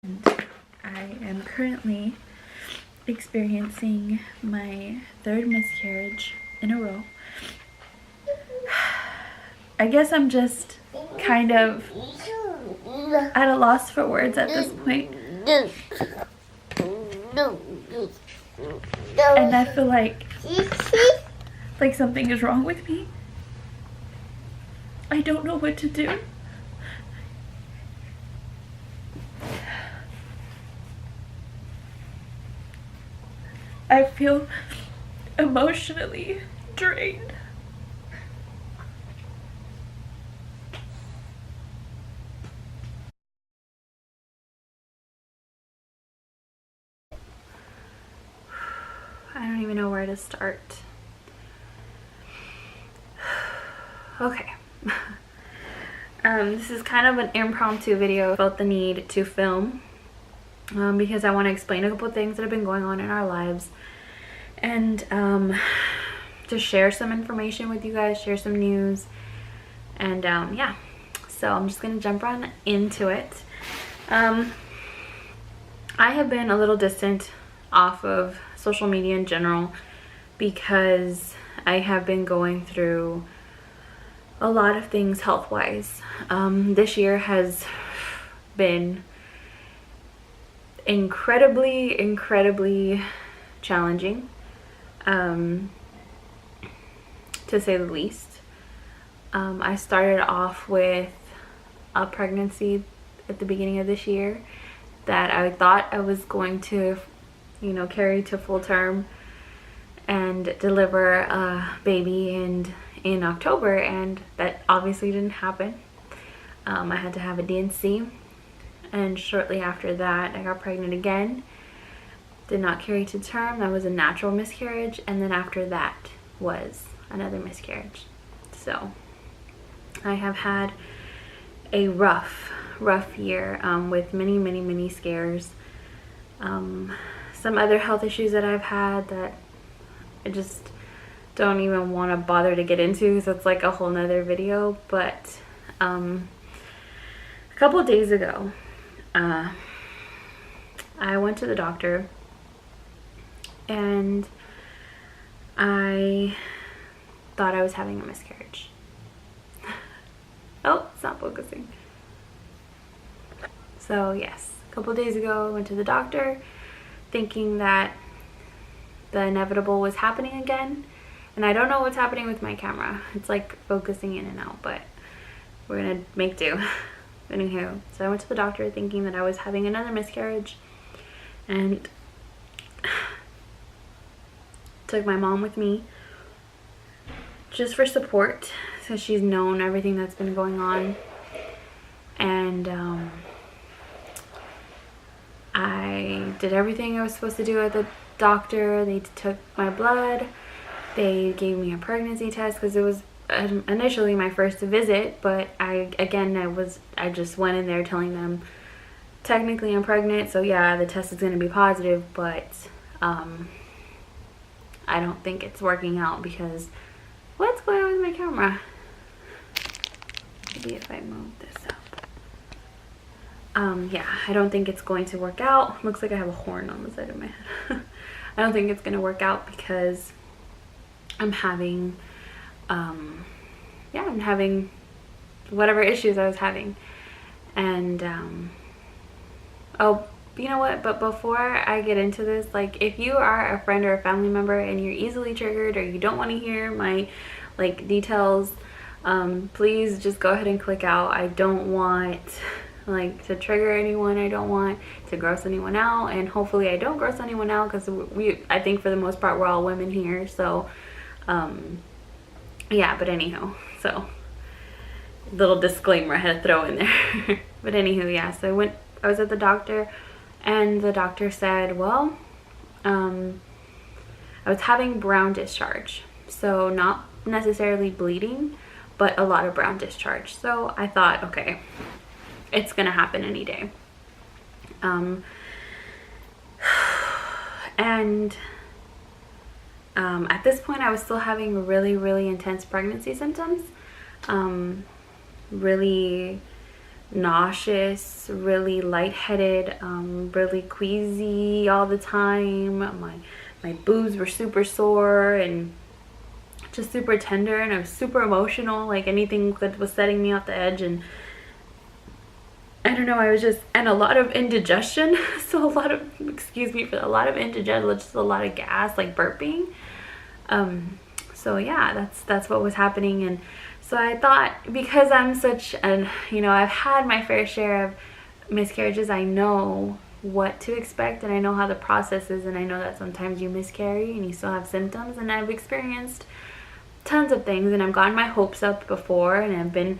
I am currently experiencing my third miscarriage in a row. I guess I'm just kind of at a loss for words at this point. And I feel like something is wrong with me. I don't know what to do. I feel emotionally drained. I don't even know where to start. Okay. This is kind of an impromptu video. I felt the need to film because I want to explain a couple of things that have been going on in our lives, and to share some information with you guys, share some news, and yeah, so I'm just gonna jump right into it. I have been a little distant off of social media in general because I have been going through a lot of things health-wise. This year has been incredibly challenging, to say the least. I started off with a pregnancy at the beginning of this year that I thought I was going to, you know, carry to full term and deliver a baby in October, and that obviously didn't happen. I had to have a D&C, and shortly after that I got pregnant again. Did not carry to term. That was a natural miscarriage, and then after that was another miscarriage. So I have had a rough year with many scares. Some other health issues that I've had that I just don't even want to bother to get into, so it's like a whole nother video. But a couple of days ago I went to the doctor and I thought I was having a miscarriage. Oh, it's not focusing. So yes, a couple of days ago I went to the doctor thinking that the inevitable was happening again. And I don't know what's happening with my camera. It's like focusing in and out, but we're gonna make do. Anywho, so I went to the doctor thinking that I was having another miscarriage, and took my mom with me just for support, so she's known everything that's been going on. And I did everything I was supposed to do at the doctor. They took my blood. They gave me a pregnancy test because it was initially my first visit, but I just went in there telling them technically I'm pregnant, so yeah, the test is going to be positive, but I don't think it's working out because what's going on with my camera? Maybe if I move this up. Yeah, I don't think it's going to work out. Looks like I have a horn on the side of my head. I don't think it's going to work out because I'm having I'm having whatever issues I was having. And oh, you know what, but before I get into this, like, if you are a friend or a family member and you're easily triggered, or you don't want to hear my like details, please just go ahead and click out. I don't want like to trigger anyone. I don't want to gross anyone out, and hopefully I don't gross anyone out, because I think for the most part we're all women here. So yeah, but anyhow, so little disclaimer I had to throw in there. But anywho, yeah, so I was at the doctor, and the doctor said, well, I was having brown discharge, so not necessarily bleeding, but a lot of brown discharge. So I thought, okay, it's gonna happen any day. And at this point I was still having really intense pregnancy symptoms, really nauseous, really lightheaded, really queasy all the time. My boobs were super sore and just super tender, and I was super emotional. Like anything that was setting me off the edge, and I don't know, I was just, and a lot of indigestion. So a lot of, excuse me for a lot of indigestion, just a lot of gas, like burping. So yeah, that's what was happening. And so I thought, because I'm such an, I've had my fair share of miscarriages, I know what to expect, and I know how the process is, and I know that sometimes you miscarry and you still have symptoms, and I've experienced tons of things, and I've gotten my hopes up before, and I've been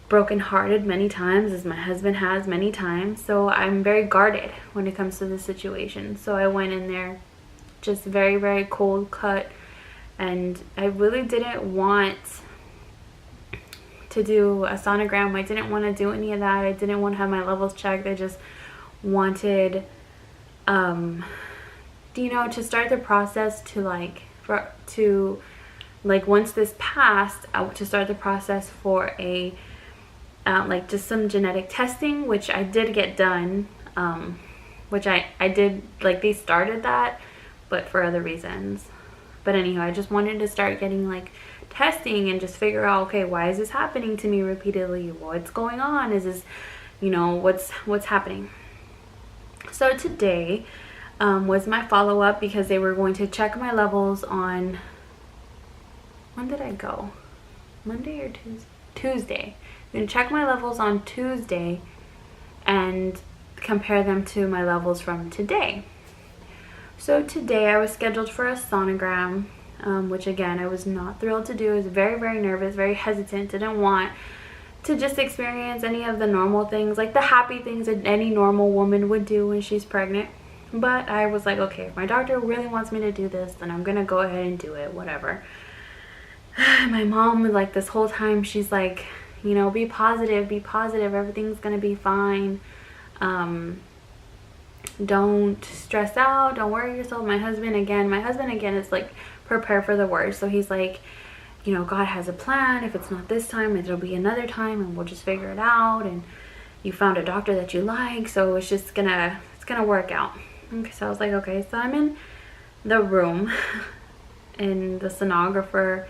brokenhearted many times, as my husband has many times. So I'm very guarded when it comes to this situation. So I went in there just very, very cold cut, and I really didn't want to do a sonogram. I didn't want to do any of that. I didn't want to have my levels checked. I just wanted to start the process to once this passed, to start the process for a just some genetic testing, which I did get done, which I did, like, they started that, but for other reasons. But anyhow, I just wanted to start getting like testing and just figure out, okay, why is this happening to me repeatedly? What's going on? Is this, what's happening? So today was my follow-up, because they were going to check my levels on, when did I go? Monday or Tuesday? Tuesday. I'm going to check my levels on Tuesday and compare them to my levels from today. So today I was scheduled for a sonogram, which again, I was not thrilled to do. I was very, very nervous, very hesitant, didn't want to just experience any of the normal things, like the happy things that any normal woman would do when she's pregnant. But I was like, okay, if my doctor really wants me to do this, then I'm gonna go ahead and do it, whatever. My mom was like, this whole time, she's like, be positive, everything's gonna be fine. Don't stress out, don't worry yourself. My husband again is like, prepare for the worst. So he's like, God has a plan. If it's not this time, it'll be another time, and we'll just figure it out. And you found a doctor that you like, so it's gonna work out. Okay, so I was like, okay. So I'm in the room, and the sonographer,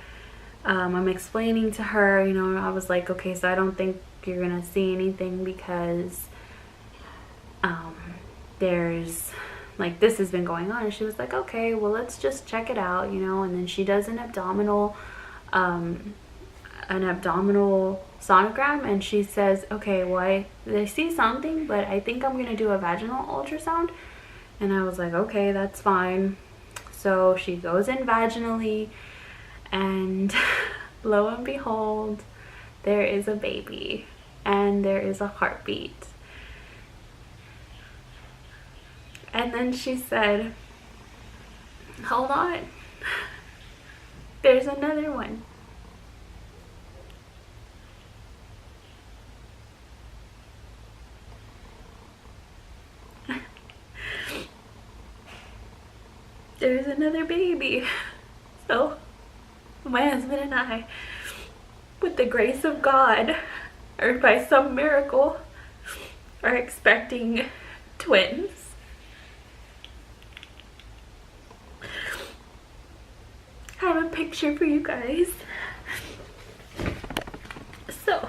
I'm explaining to her, I was like, okay, so I don't think you're gonna see anything, because there's like, this has been going on. And she was like, okay, well, let's just check it out, and then she does an abdominal sonogram, and she says, okay, well, I see something, but I think I'm gonna do a vaginal ultrasound. And I was like, okay, that's fine. So she goes in vaginally, and lo and behold, there is a baby, and there is a heartbeat. And then she said, hold on, there's another one. There's another baby. So my husband and I, with the grace of God, or by some miracle, are expecting twins. I have a picture for you guys. So,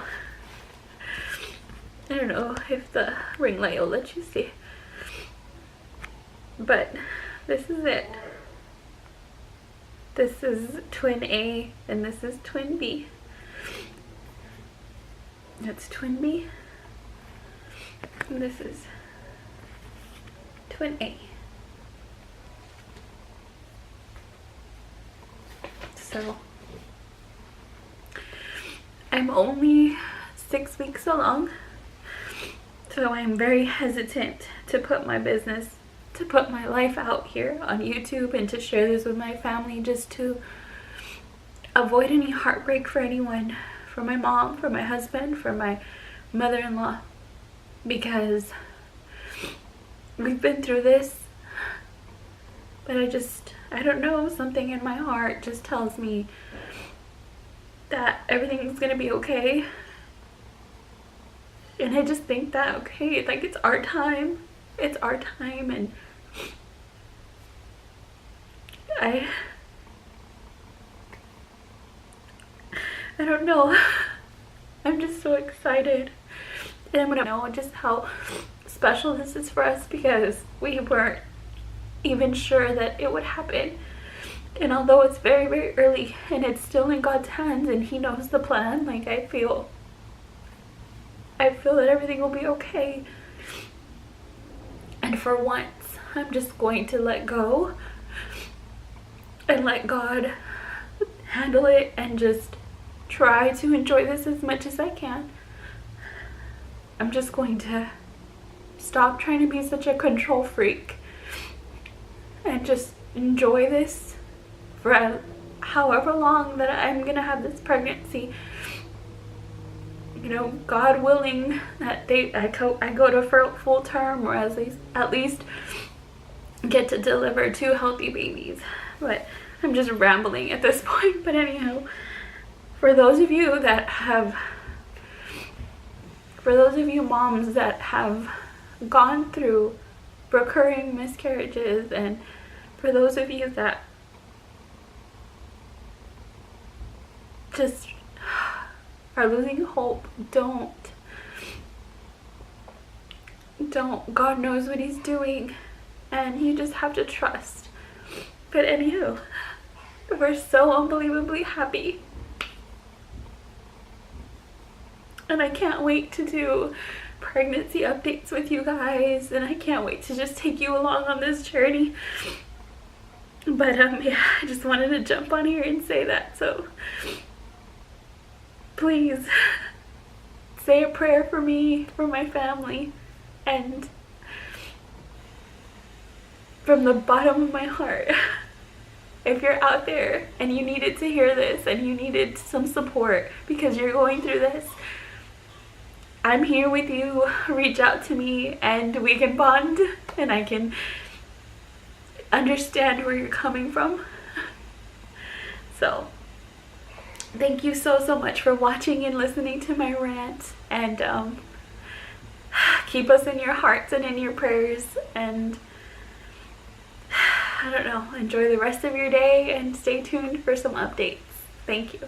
I don't know if the ring light will let you see, but this is it. This is twin A, and this is twin B. That's twin B, and this is twin A. So I'm only 6 weeks along, so I'm very hesitant to put my business, to put my life out here on YouTube, and to share this with my family, just to avoid any heartbreak for anyone, for my mom, for my husband, for my mother-in-law, because we've been through this. But I don't know, something in my heart just tells me that everything's gonna be okay. And I just think that, okay, like, it's our time. It's our time, and I don't know. I'm just so excited. And I'm gonna know just how special this is for us, because we weren't even sure that it would happen. And although it's very, very early and it's still in God's hands and He knows the plan, like, I feel that everything will be okay. And for once, I'm just going to let go and let God handle it, and just try to enjoy this as much as I can. I'm just going to stop trying to be such a control freak and just enjoy this for however long that I'm gonna have this pregnancy. You know, God willing, that I go to full term, or at least get to deliver 2 healthy babies. But I'm just rambling at this point. But anyhow, for those of you moms that have gone through recurring miscarriages, and for those of you that just are losing hope, don't. God knows what He's doing, and you just have to trust. But anywho, we're so unbelievably happy, and I can't wait to do pregnancy updates with you guys, and I can't wait to just take you along on this journey. But yeah, I just wanted to jump on here and say that. So please say a prayer for me, for my family, and from the bottom of my heart, if you're out there and you needed to hear this and you needed some support because you're going through this, I'm here with you. Reach out to me and we can bond, and I can understand where you're coming from. So thank you so much for watching and listening to my rant, and keep us in your hearts and in your prayers, and I don't know, enjoy the rest of your day and stay tuned for some updates. Thank you.